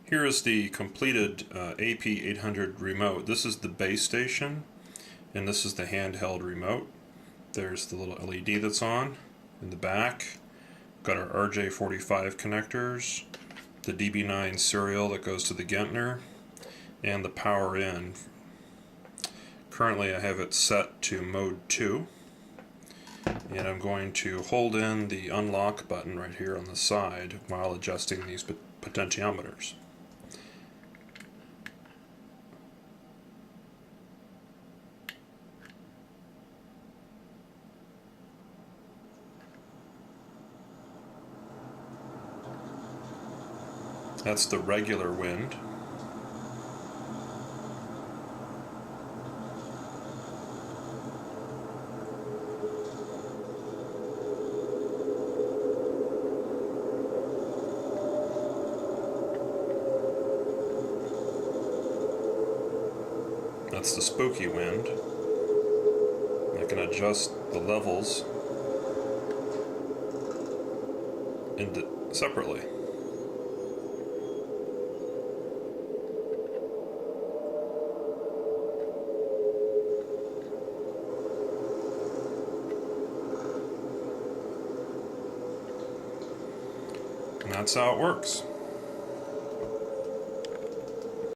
Here is the completed AP800 remote. This is the base station, and this is the handheld remote. There's the little LED that's on in the back. Got our RJ45 connectors, the DB9 serial that goes to the Gentner, and the power in. Currently I have it set to mode 2, and I'm going to hold in the unlock button right here on the side while adjusting these potentiometers. That's the regular wind. That's the spooky wind. I can adjust the levels separately. And that's how it works.